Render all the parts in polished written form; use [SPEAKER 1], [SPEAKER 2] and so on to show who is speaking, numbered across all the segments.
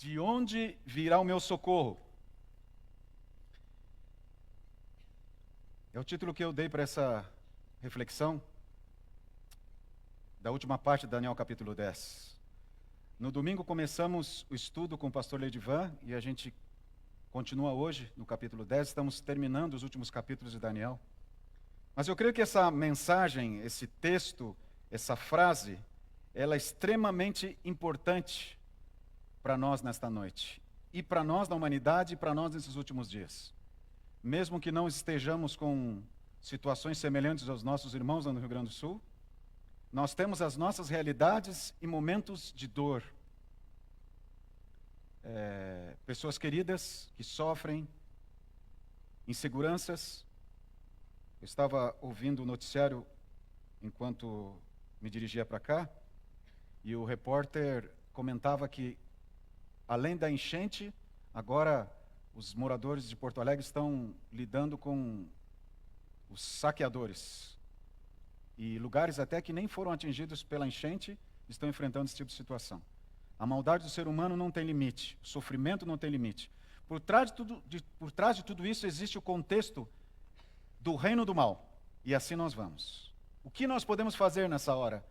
[SPEAKER 1] De onde virá o meu socorro? É o título que eu dei para essa reflexão da última parte de Daniel capítulo 10. No domingo começamos o estudo com o pastor Ledivan e a gente continua hoje no capítulo 10, estamos terminando os últimos capítulos de Daniel. Mas eu creio que essa mensagem, esse texto, essa frase, ela é extremamente importante para nós nesta noite. E para nós na humanidade e para nós nesses últimos dias. Mesmo que não estejamos com situações semelhantes aos nossos irmãos lá no Rio Grande do Sul, nós temos as nossas realidades e momentos de dor. Pessoas queridas que sofrem inseguranças. Eu estava ouvindo o noticiário enquanto me dirigia para cá, e o repórter comentava que, além da enchente, agora os moradores de Porto Alegre estão lidando com os saqueadores. E lugares até que nem foram atingidos pela enchente estão enfrentando esse tipo de situação. A maldade do ser humano não tem limite, o sofrimento não tem limite. Por trás de tudo isso existe o contexto do reino do mal. E assim nós vamos. O que nós podemos fazer nessa hora?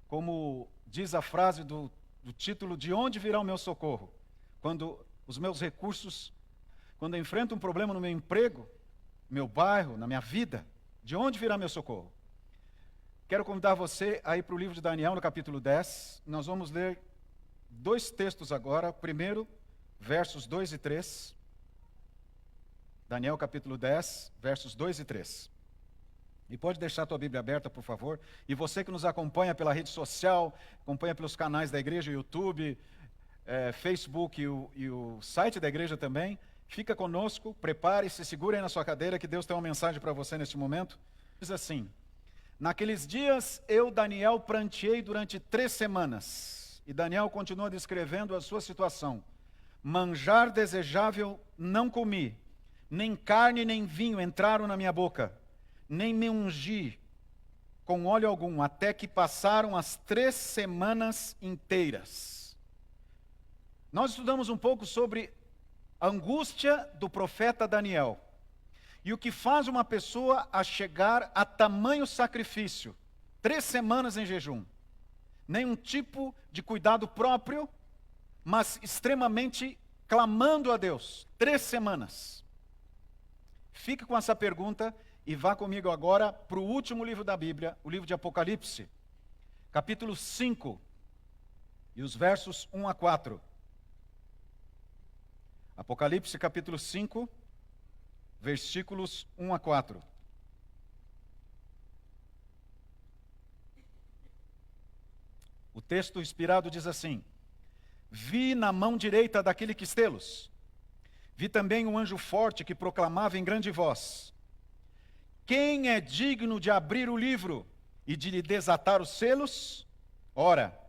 [SPEAKER 1] Como diz a frase do título, de onde virá o meu socorro? Quando os meus recursos, quando eu enfrento um problema no meu emprego, no meu bairro, na minha vida, de onde virá meu socorro? Quero convidar você a ir para o livro de Daniel, no capítulo 10. Nós vamos ler dois textos agora. Primeiro, versos 2 e 3. Daniel, capítulo 10, versos 2 e 3. E pode deixar a tua Bíblia aberta, por favor. E você que nos acompanha pela rede social, acompanha pelos canais da igreja, YouTube, Facebook e o site da igreja também, fica conosco, prepare-se, segure aí na sua cadeira, que Deus tem uma mensagem para você neste momento. Diz assim: naqueles dias eu, Daniel, pranteei durante 3 semanas. E Daniel continua descrevendo a sua situação. Manjar desejável não comi, nem carne nem vinho entraram na minha boca, nem me ungi com óleo algum, até que passaram as 3 semanas inteiras. Nós estudamos um pouco sobre a angústia do profeta Daniel. E o que faz uma pessoa a chegar a tamanho sacrifício. 3 semanas em jejum. Nenhum tipo de cuidado próprio, mas extremamente clamando a Deus. 3 semanas. Fique com essa pergunta e vá comigo agora para o último livro da Bíblia, o livro de Apocalipse, capítulo 5, e os versos 1 a 4. Apocalipse, capítulo 5, versículos 1 a 4. O texto inspirado diz assim: vi na mão direita daquele que estê-los. Vi também um anjo forte que proclamava em grande voz: quem é digno de abrir o livro e de lhe desatar os selos? Ora,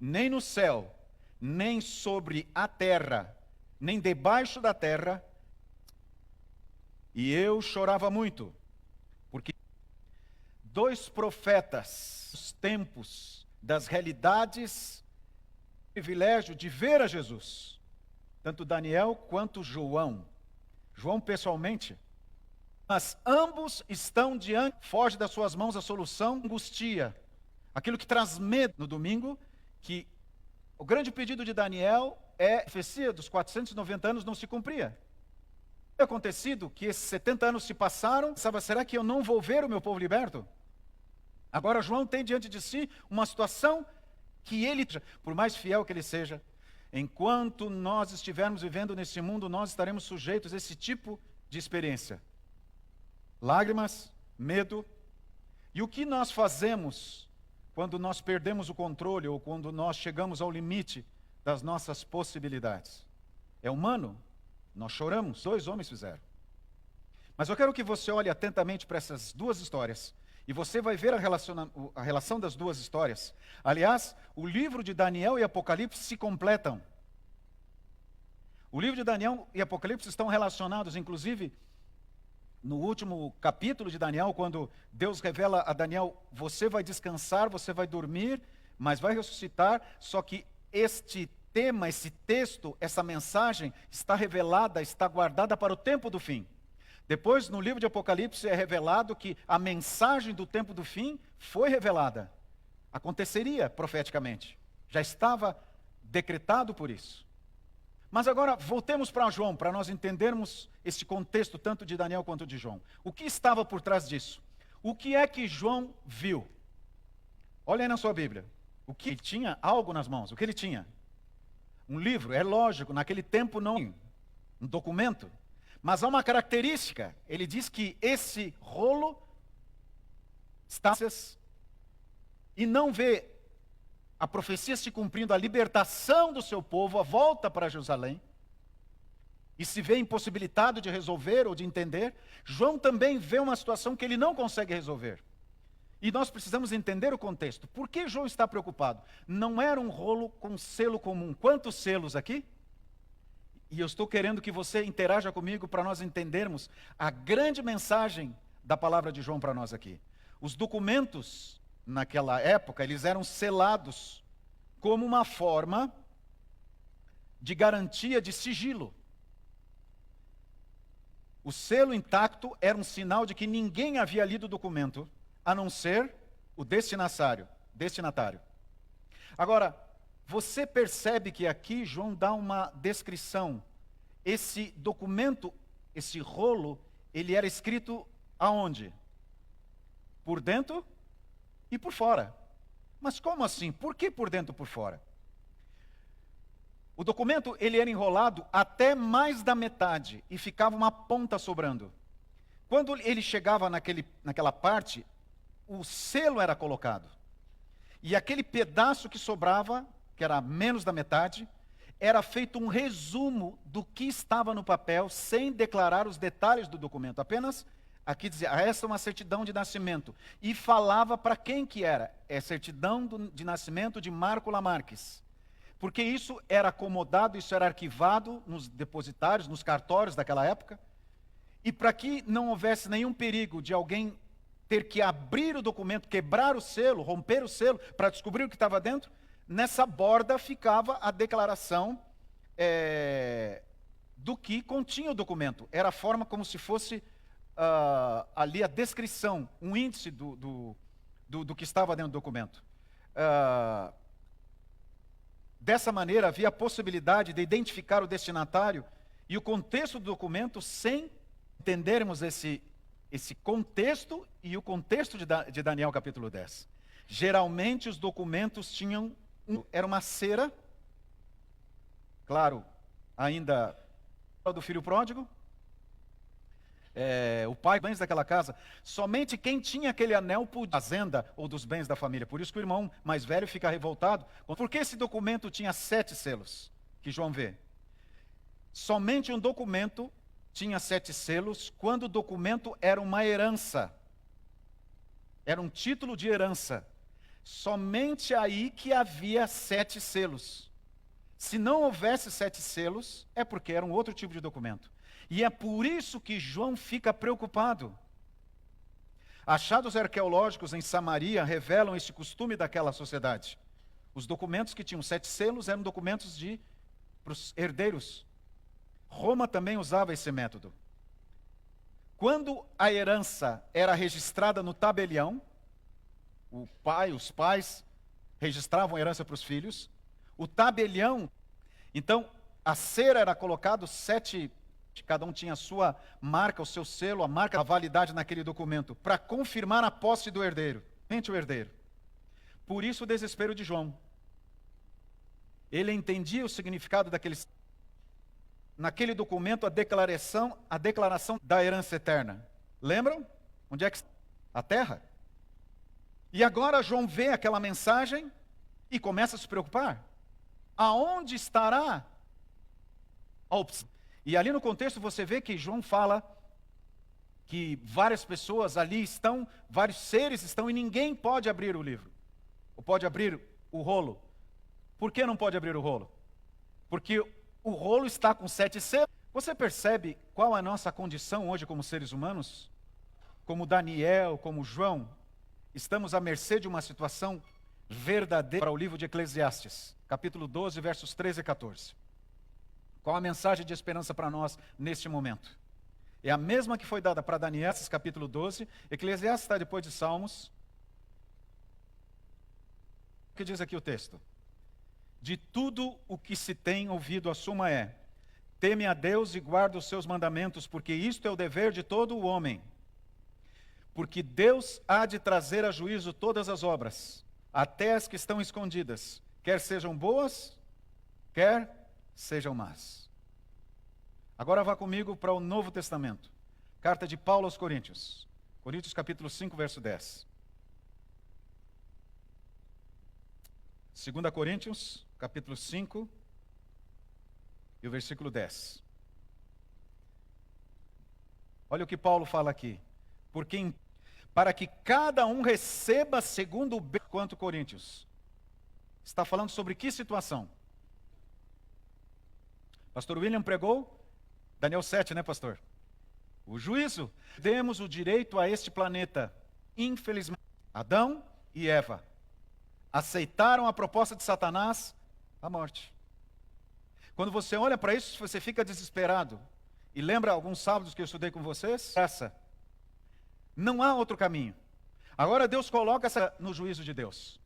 [SPEAKER 1] nem no céu, nem sobre a terra, nem debaixo da terra. E eu chorava muito, porque 2 profetas, os tempos das realidades, privilégio de ver a Jesus, tanto Daniel quanto João. João pessoalmente, mas ambos estão diante, foge das suas mãos a solução, angustia, aquilo que traz medo. No domingo, que o grande pedido de Daniel a profecia dos 490 anos não se cumpria. O acontecido que esses 70 anos se passaram, será que eu não vou ver o meu povo liberto? Agora João tem diante de si uma situação que ele, por mais fiel que ele seja, enquanto nós estivermos vivendo nesse mundo, nós estaremos sujeitos a esse tipo de experiência. Lágrimas, medo. E o que nós fazemos quando nós perdemos o controle ou quando nós chegamos ao limite das nossas possibilidades? É humano, nós choramos, 2 homens fizeram. Mas eu quero que você olhe atentamente para essas 2 histórias e você vai ver a relação das 2 histórias. Aliás, o livro de Daniel e Apocalipse se completam. O livro de Daniel e Apocalipse estão relacionados, inclusive, no último capítulo de Daniel, quando Deus revela a Daniel: você vai descansar, você vai dormir, mas vai ressuscitar, só que este tema, esse texto, essa mensagem está revelada, está guardada para o tempo do fim. Depois, no livro de Apocalipse, é revelado que a mensagem do tempo do fim foi revelada. Aconteceria profeticamente. Já estava decretado por isso. Mas agora, voltemos para João, para nós entendermos esse contexto, tanto de Daniel quanto de João. O que estava por trás disso? O que é que João viu? Olha aí na sua Bíblia. O que ele tinha? Algo nas mãos. O que ele tinha? Um livro, é lógico, naquele tempo não, um documento. Mas há uma característica, ele diz que esse rolo está e não vê a profecia se cumprindo, a libertação do seu povo, a volta para Jerusalém, e se vê impossibilitado de resolver ou de entender. João também vê uma situação que ele não consegue resolver. E nós precisamos entender o contexto. Por que João está preocupado? Não era um rolo com selo comum. Quantos selos aqui? E eu estou querendo que você interaja comigo para nós entendermos a grande mensagem da palavra de João para nós aqui. Os documentos, naquela época, eles eram selados como uma forma de garantia de sigilo. O selo intacto era um sinal de que ninguém havia lido o documento, a não ser o destinatário. Agora, você percebe que aqui João dá uma descrição. Esse documento, esse rolo, ele era escrito aonde? Por dentro e por fora. Mas como assim? Por que por dentro e por fora? O documento, ele era enrolado até mais da metade e ficava uma ponta sobrando. Quando ele chegava naquela parte, o selo era colocado. E aquele pedaço que sobrava, que era menos da metade, era feito um resumo do que estava no papel, sem declarar os detalhes do documento. Apenas, aqui dizia, essa é uma certidão de nascimento. E falava para quem que era. É certidão de nascimento de Marco Lamarques. Porque isso era acomodado, isso era arquivado nos depositários, nos cartórios daquela época. E para que não houvesse nenhum perigo de alguém ter que abrir o documento, quebrar o selo, romper o selo, para descobrir o que estava dentro, nessa borda ficava a declaração do que continha o documento. Era a forma como se fosse ali a descrição, um índice do que estava dentro do documento. Dessa maneira, havia a possibilidade de identificar o destinatário e o contexto do documento sem entendermos esse contexto e o contexto de Daniel capítulo 10. Geralmente os documentos tinham, era uma cera, claro, ainda do filho pródigo, o pai, bens daquela casa, somente quem tinha aquele anel podia, fazenda ou dos bens da família. Por isso que o irmão mais velho fica revoltado, porque esse documento tinha 7 selos, que João vê. Somente um documento tinha 7 selos, quando o documento era uma herança, era um título de herança. Somente aí que havia 7 selos. Se não houvesse 7 selos, é porque era um outro tipo de documento. E é por isso que João fica preocupado. Achados arqueológicos em Samaria revelam esse costume daquela sociedade. Os documentos que tinham 7 selos eram documentos para os herdeiros. Roma também usava esse método. Quando a herança era registrada no tabelião, os pais registravam a herança para os filhos, o tabelião, então a cera era colocado 7, cada um tinha a sua marca, o seu selo, a marca da validade naquele documento, para confirmar a posse do herdeiro, o herdeiro. Por isso o desespero de João. Ele entendia o significado naquele documento, a declaração da herança eterna. Lembram? Onde é que está? A terra. E agora João vê aquela mensagem e começa a se preocupar. Aonde estará a opção? E ali no contexto você vê que João fala que várias pessoas ali estão, vários seres estão e ninguém pode abrir o livro. Ou pode abrir o rolo. Por que não pode abrir o rolo? Porque o rolo está com 7 selos. Você percebe qual é a nossa condição hoje como seres humanos? Como Daniel, como João, estamos à mercê de uma situação verdadeira para o livro de Eclesiastes, capítulo 12, versos 13 e 14. Qual a mensagem de esperança para nós neste momento? É a mesma que foi dada para Daniel, capítulo 12. Eclesiastes está depois de Salmos. O que diz aqui o texto? De tudo o que se tem ouvido, a suma é: teme a Deus e guarda os seus mandamentos, porque isto é o dever de todo o homem. Porque Deus há de trazer a juízo todas as obras, até as que estão escondidas, quer sejam boas, quer sejam más. Agora vá comigo para o Novo Testamento. Carta de Paulo aos Coríntios. Coríntios capítulo 5, verso 10. 2 Coríntios, capítulo 5, e o versículo 10. Olha o que Paulo fala aqui. Porque para que cada um receba segundo o bem quanto Coríntios. Está falando sobre que situação? Pastor William pregou Daniel 7, né, pastor? O juízo. Demos o direito a este planeta. Infelizmente, Adão e Eva aceitaram a proposta de Satanás, a morte. Quando você olha para isso, você fica desesperado. E lembra alguns sábados que eu estudei com vocês? Não há outro caminho. Agora Deus coloca essa no juízo de Deus.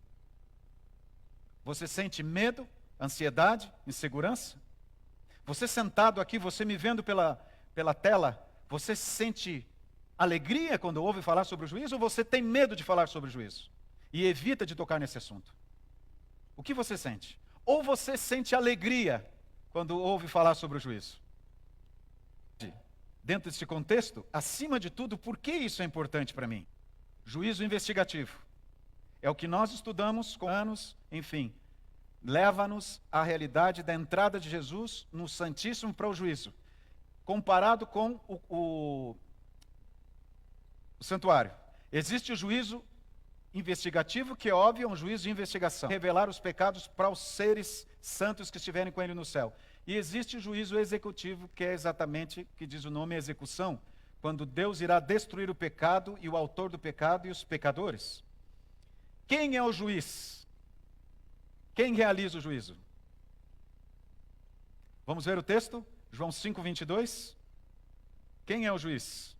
[SPEAKER 1] Você sente medo, ansiedade, insegurança? Você sentado aqui, você me vendo pela tela, você sente alegria quando ouve falar sobre o juízo, ou você tem medo de falar sobre o juízo? E evita de tocar nesse assunto. O que você sente? Ou você sente alegria quando ouve falar sobre o juízo? Dentro desse contexto, acima de tudo, por que isso é importante para mim? Juízo investigativo. É o que nós estudamos com anos, enfim. Leva-nos à realidade da entrada de Jesus no Santíssimo para o juízo. Comparado com o santuário. Existe o juízo investigativo, que é óbvio, é um juízo de investigação. Revelar os pecados para os seres santos que estiverem com ele no céu. E existe o juízo executivo, que é exatamente, que diz o nome, execução, quando Deus irá destruir o pecado e o autor do pecado e os pecadores. Quem é o juiz? Quem realiza o juízo? Vamos ver o texto? João 5, 22. Quem é o juiz?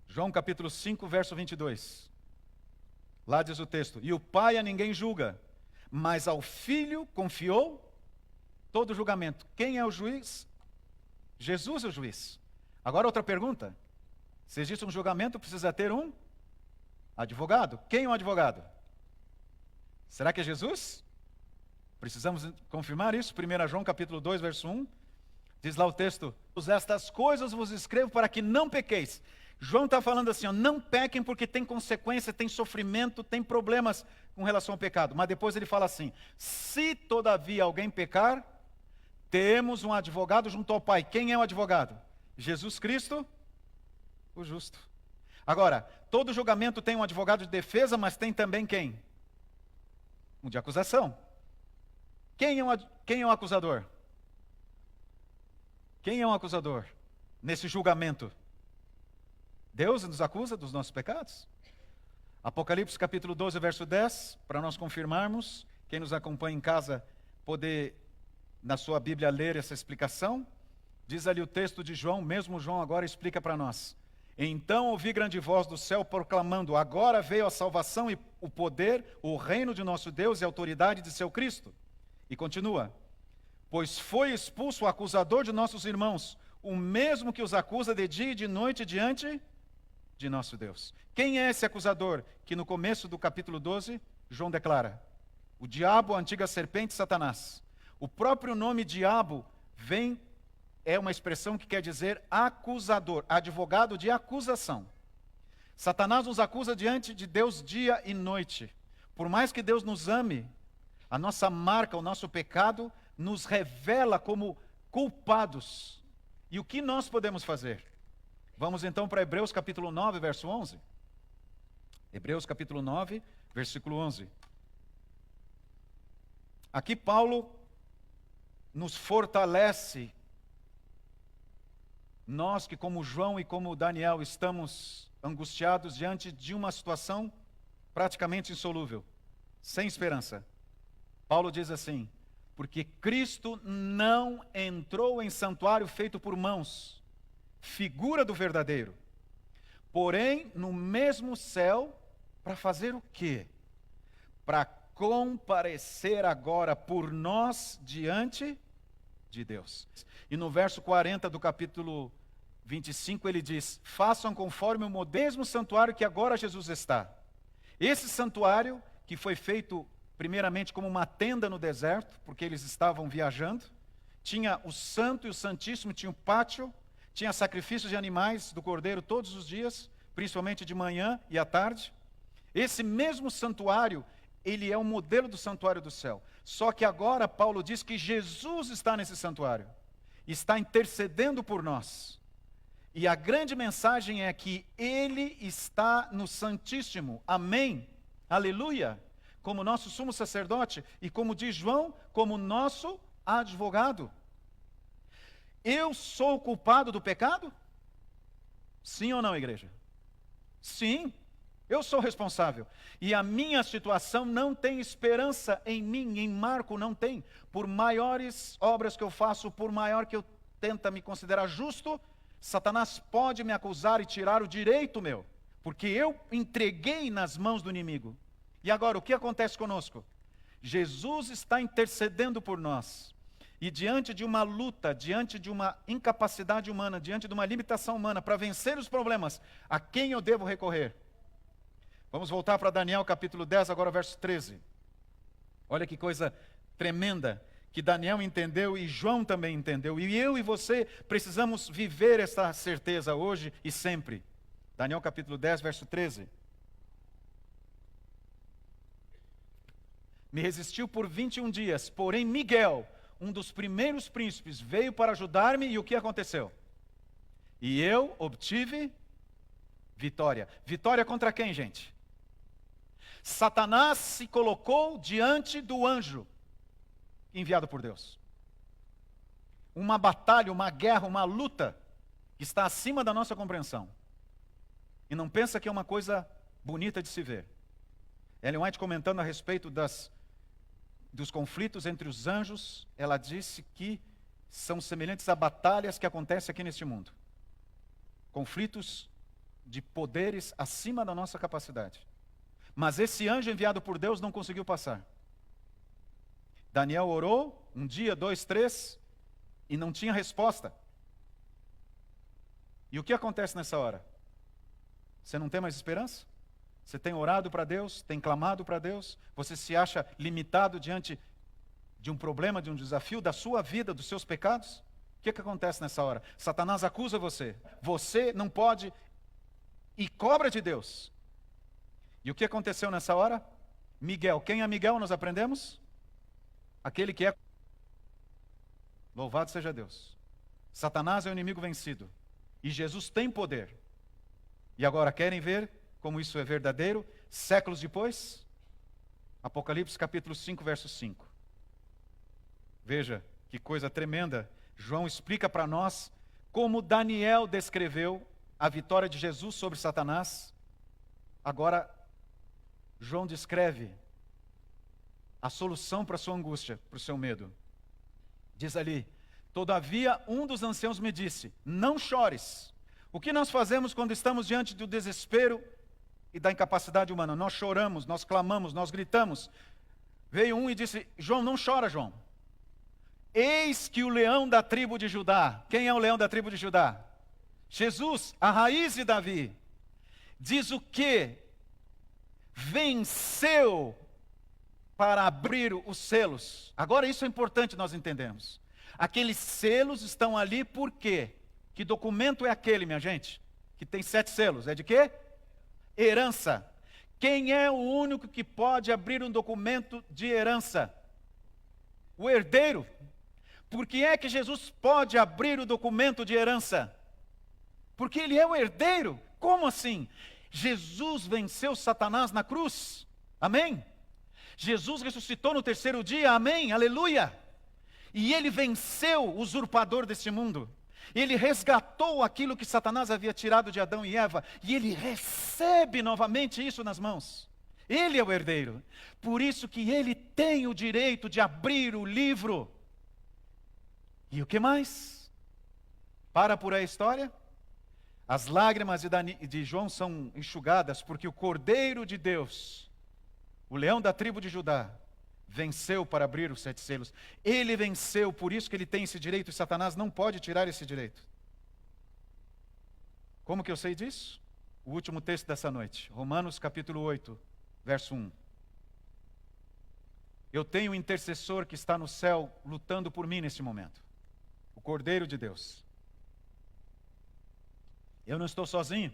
[SPEAKER 1] João capítulo 5, verso 22. Lá diz o texto: e o Pai a ninguém julga, mas ao Filho confiou todo o julgamento. Quem é o juiz? Jesus é o juiz. Agora outra pergunta. Se existe um julgamento, precisa ter um advogado. Quem é o advogado? Será que é Jesus? Precisamos confirmar isso. 1 João capítulo 2, verso 1. Diz lá o texto: estas coisas vos escrevo para que não pequeis. João está falando assim, ó, não pequem porque tem consequência, tem sofrimento, tem problemas com relação ao pecado. Mas depois ele fala assim: se todavia alguém pecar, temos um advogado junto ao Pai. Quem é o advogado? Jesus Cristo, o justo. Agora, todo julgamento tem um advogado de defesa, mas tem também quem? Um de acusação. Quem é o acusador? Quem é o acusador nesse julgamento? Deus nos acusa dos nossos pecados? Apocalipse capítulo 12, verso 10, para nós confirmarmos, quem nos acompanha em casa poder, na sua Bíblia, ler essa explicação. Diz ali o texto de João, mesmo João agora explica para nós. Então ouvi grande voz do céu proclamando: agora veio a salvação e o poder, o reino de nosso Deus e a autoridade de seu Cristo. E continua: pois foi expulso o acusador de nossos irmãos, o mesmo que os acusa de dia e de noite diante de nosso Deus. Quem é esse acusador que no começo do capítulo 12, João declara? O diabo, a antiga serpente, Satanás. O próprio nome diabo é uma expressão que quer dizer acusador, advogado de acusação. Satanás nos acusa diante de Deus dia e noite. Por mais que Deus nos ame, a nossa marca, o nosso pecado, nos revela como culpados. E o que nós podemos fazer? Vamos então para Hebreus capítulo 9, verso 11. Hebreus capítulo 9, versículo 11. Aqui Paulo nos fortalece, nós que como João e como Daniel estamos angustiados diante de uma situação praticamente insolúvel, sem esperança. Paulo diz assim: porque Cristo não entrou em santuário feito por mãos, figura do verdadeiro, porém no mesmo céu, para fazer o quê? Para comparecer agora por nós diante de Deus. E no verso 40 do capítulo 25 ele diz: façam conforme o mesmo santuário que agora Jesus está. Esse santuário, que foi feito primeiramente como uma tenda no deserto, porque eles estavam viajando, tinha o santo e o santíssimo, tinha o pátio, tinha sacrifícios de animais do cordeiro todos os dias, principalmente de manhã e à tarde. Esse mesmo santuário, ele é o modelo do santuário do céu. Só que agora Paulo diz que Jesus está nesse santuário, está intercedendo por nós. E a grande mensagem é que Ele está no Santíssimo, amém, aleluia, como nosso sumo sacerdote, e como diz João, como nosso advogado. Eu sou culpado do pecado? Sim ou não, igreja? Sim, eu sou responsável. E a minha situação não tem esperança em mim, em Marco não tem. Por maiores obras que eu faço, por maior que eu tenta me considerar justo, Satanás pode me acusar e tirar o direito meu, porque eu entreguei nas mãos do inimigo. E agora, o que acontece conosco? Jesus está intercedendo por nós. E diante de uma luta, diante de uma incapacidade humana, diante de uma limitação humana, para vencer os problemas, a quem eu devo recorrer? Vamos voltar para Daniel capítulo 10, agora verso 13. Olha que coisa tremenda que Daniel entendeu e João também entendeu. E eu e você precisamos viver essa certeza hoje e sempre. Daniel capítulo 10, verso 13. Me resistiu por 21 dias, porém Miguel, um dos primeiros príncipes, veio para ajudar-me e o que aconteceu? E eu obtive vitória. Vitória contra quem, gente? Satanás se colocou diante do anjo enviado por Deus. Uma batalha, uma guerra, uma luta que está acima da nossa compreensão. E não pensa que é uma coisa bonita de se ver. Ellen White, comentando a respeito dos conflitos entre os anjos, ela disse que são semelhantes a batalhas que acontecem aqui neste mundo. Conflitos de poderes acima da nossa capacidade. Mas esse anjo enviado por Deus não conseguiu passar. Daniel orou, um dia, 2, 3, e não tinha resposta. E o que acontece nessa hora? Você não tem mais esperança? Você tem orado para Deus, tem clamado para Deus, você se acha limitado diante de um problema, de um desafio da sua vida, dos seus pecados? O que acontece nessa hora? Satanás acusa você, você não pode e cobra de Deus. E o que aconteceu nessa hora? Miguel, quem é Miguel nós aprendemos? Aquele que é... Louvado seja Deus. Satanás é o inimigo vencido, e Jesus tem poder. E agora querem ver como isso é verdadeiro? Séculos depois, Apocalipse capítulo 5, verso 5. Veja que coisa tremenda. João explica para nós como Daniel descreveu a vitória de Jesus sobre Satanás. Agora, João descreve a solução para a sua angústia, para o seu medo. Diz ali: todavia um dos anciãos me disse, não chores. O que nós fazemos quando estamos diante do desespero e da incapacidade humana? Nós choramos, nós clamamos, nós gritamos. Veio um e disse: João, não chora, João. Eis que o leão da tribo de Judá. Quem é o leão da tribo de Judá? Jesus, a raiz de Davi. Diz o que? Venceu para abrir os selos. Agora isso é importante nós entendermos. Aqueles selos estão ali por quê? Que documento é aquele, minha gente? Que tem 7 selos. É de quê? Herança. Quem é o único que pode abrir um documento de herança? O herdeiro. Por que é que Jesus pode abrir o documento de herança? Porque ele é o herdeiro. Como assim? Jesus venceu Satanás na cruz. Amém? Jesus ressuscitou no 3º dia. Amém? Aleluia! E ele venceu o usurpador deste mundo. Ele resgatou aquilo que Satanás havia tirado de Adão e Eva. E ele recebe novamente isso nas mãos. Ele é o herdeiro. Por isso que ele tem o direito de abrir o livro. E o que mais? Para por aí a história. As lágrimas de João são enxugadas, porque o Cordeiro de Deus, o leão da tribo de Judá, venceu para abrir os 7 selos. Ele venceu, por isso que ele tem esse direito, e Satanás não pode tirar esse direito. Como que eu sei disso? O último texto dessa noite, Romanos capítulo 8, verso 1. Eu tenho um intercessor que está no céu lutando por mim neste momento. O Cordeiro de Deus. Eu não estou sozinho.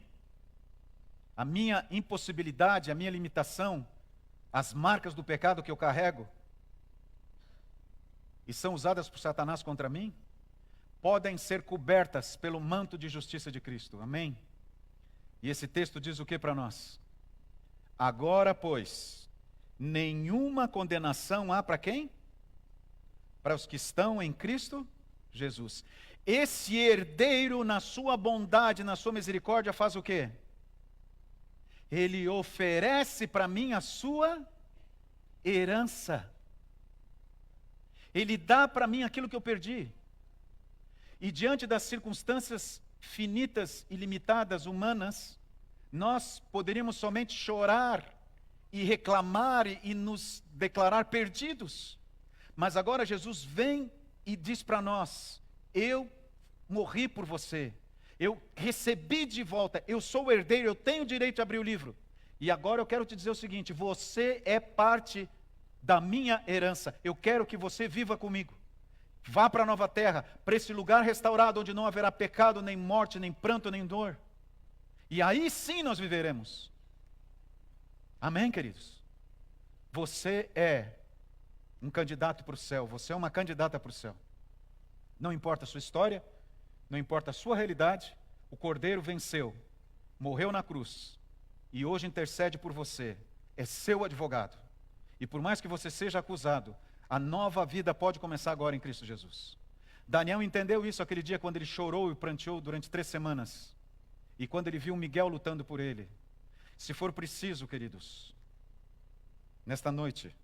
[SPEAKER 1] A minha impossibilidade, a minha limitação, as marcas do pecado que eu carrego e são usadas por Satanás contra mim, podem ser cobertas pelo manto de justiça de Cristo. Amém? E esse texto diz o que para nós? Agora, pois, nenhuma condenação há para quem? Para os que estão em Cristo Jesus. Esse herdeiro, na sua bondade, na sua misericórdia, faz o quê? Ele oferece para mim a sua herança. Ele dá para mim aquilo que eu perdi. E diante das circunstâncias finitas e limitadas, humanas, nós poderíamos somente chorar e reclamar e nos declarar perdidos. Mas agora Jesus vem e diz para nós: eu morri por você, eu recebi de volta, eu sou o herdeiro, eu tenho o direito de abrir o livro. E agora eu quero te dizer o seguinte: você é parte da minha herança, eu quero que você viva comigo. Vá para a nova terra, para esse lugar restaurado, onde não haverá pecado, nem morte, nem pranto, nem dor. E aí sim nós viveremos. Amém, queridos? Você é um candidato para o céu, você é uma candidata para o céu. Não importa a sua história, não importa a sua realidade, o Cordeiro venceu, morreu na cruz, e hoje intercede por você, é seu advogado. E por mais que você seja acusado, a nova vida pode começar agora em Cristo Jesus. Daniel entendeu isso aquele dia quando ele chorou e pranteou durante 3 semanas. E quando ele viu Miguel lutando por ele. Se for preciso, queridos, nesta noite,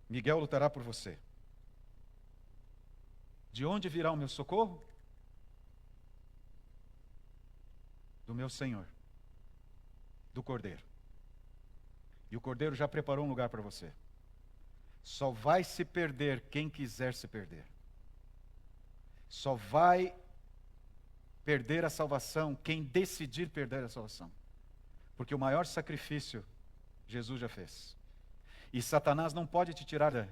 [SPEAKER 1] Miguel lutará por você. De onde virá o meu socorro? Do meu Senhor, do Cordeiro. E o Cordeiro já preparou um lugar para você. Só vai se perder quem quiser se perder. Só vai perder a salvação quem decidir perder a salvação. Porque o maior sacrifício Jesus já fez. E Satanás não pode te tirar daí.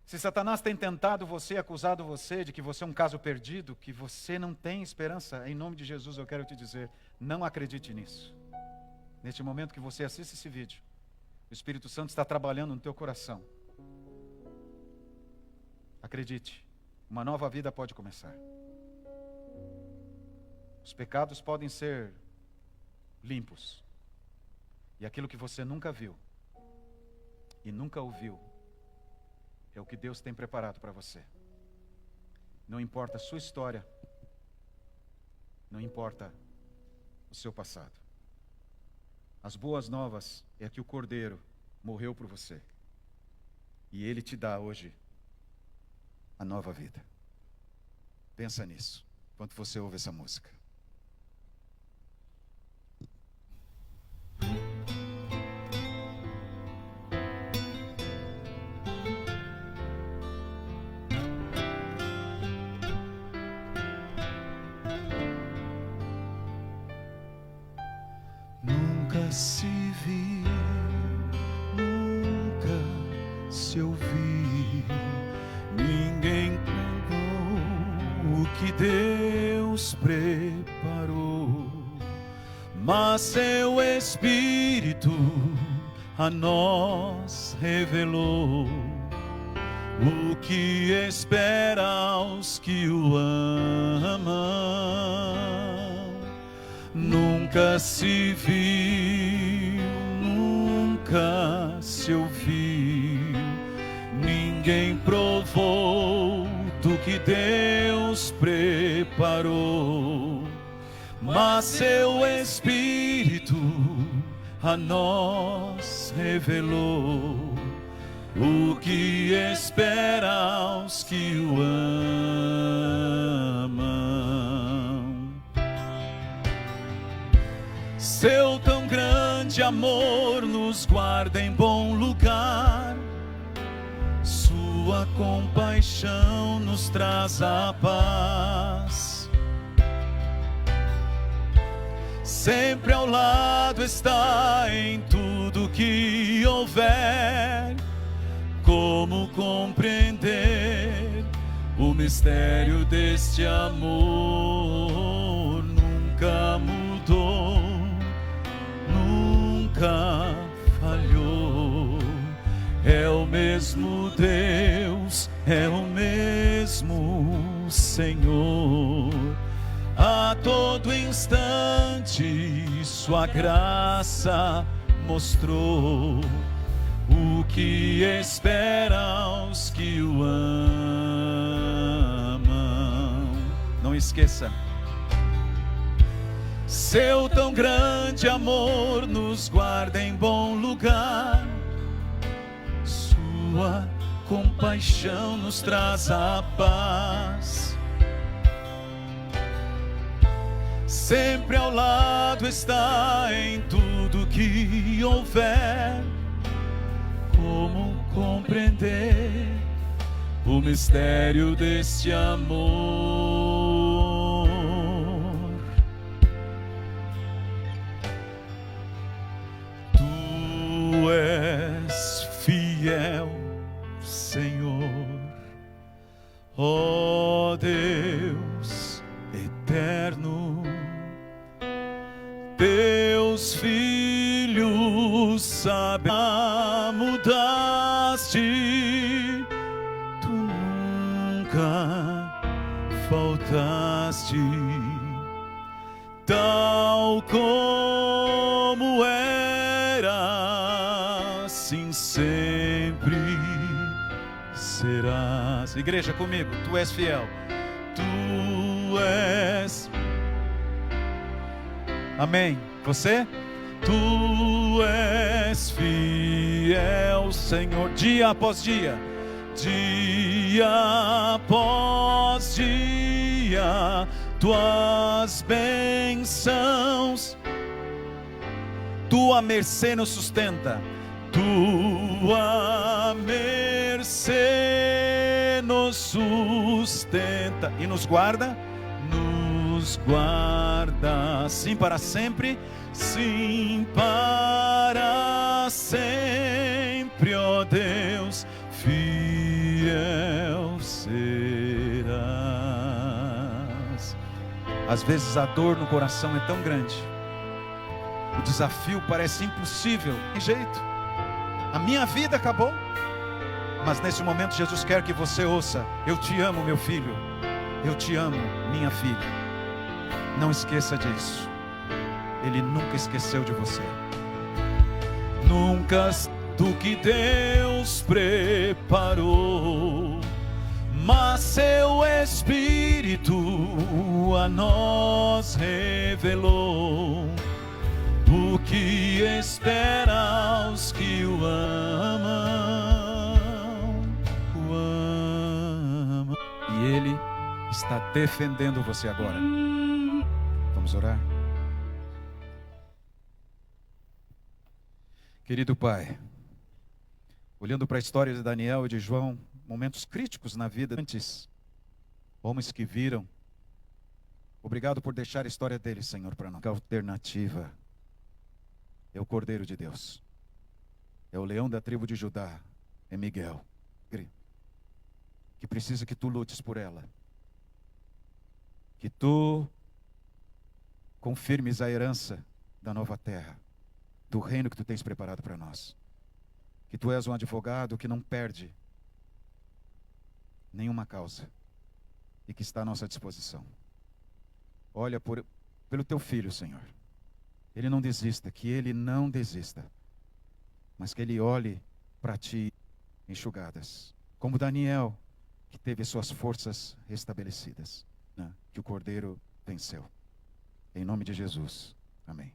[SPEAKER 1] Se Satanás tem tentado você, acusado você de que você é um caso perdido, que você não tem esperança, em nome de Jesus eu quero te dizer, não acredite nisso. Neste momento que você assiste esse vídeo, o Espírito Santo está trabalhando no teu coração. Acredite, uma nova vida pode começar. Os pecados podem ser limpos. E aquilo que você nunca viu e nunca ouviu é o que Deus tem preparado para você. Não importa a sua história, não importa o seu passado. As boas novas é que o Cordeiro morreu por você. E Ele te dá hoje a nova vida. Pensa nisso, enquanto você ouve essa música.
[SPEAKER 2] Nunca se viu, nunca se ouviu, ninguém provou o que Deus preparou, mas seu Espírito a nós revelou o que espera aos que o amam. Nunca se viu, nunca se ouviu, ninguém provou do que Deus preparou, mas seu Espírito a nós revelou, o que espera aos que o amam. Seu tão grande amor nos guarda em bom lugar, sua compaixão nos traz a paz. Sempre ao lado está em tudo que houver. Como compreender o mistério deste amor? Nunca mudou, nunca falhou. É o mesmo Deus, é o mesmo Senhor. A todo instante sua graça mostrou, o que espera aos que o amam. Não esqueça, seu tão grande amor nos guarda em bom lugar, sua compaixão nos traz a paz. Sempre ao lado está em tudo que houver. Como compreender o mistério deste amor? Tu és fiel, Senhor, ó Deus eterno. Teus filhos sabem, mudaste, tu nunca faltaste, tal como era, assim sempre serás. Igreja, comigo, tu és fiel, tu és. Amém. Você? Tu és fiel, Senhor, dia após dia, dia após dia, tuas bênçãos, tua mercê nos sustenta, tua mercê nos sustenta e nos guarda. Nos guarda, sim, para sempre, sim, para sempre, ó Deus, fiel serás. Às vezes a dor no coração é tão grande, o desafio parece impossível, tem jeito, a minha vida acabou, mas nesse momento Jesus quer que você ouça: eu te amo, meu filho, eu te amo, minha filha. Não esqueça disso. Ele nunca esqueceu de você. Nunca do que Deus preparou, mas seu Espírito a nós revelou, o que espera aos que o amam, o amam. E Ele está defendendo você agora. Vamos orar? Querido Pai, olhando para a história de Daniel e de João, momentos críticos na vida antes, homens que viram, obrigado por deixar a história deles, Senhor, para nós. A alternativa é o Cordeiro de Deus, é o leão da tribo de Judá, é Miguel, que precisa que tu lutes por ela, que tu confirmes a herança da nova terra, do reino que tu tens preparado para nós. Que tu és um advogado que não perde nenhuma causa e que está à nossa disposição. Olha pelo teu filho, Senhor. Ele não desista, que ele não desista, mas que ele olhe para ti enxugadas, como Daniel, que teve suas forças restabelecidas, né? Que o Cordeiro venceu. Em nome de Jesus. Amém.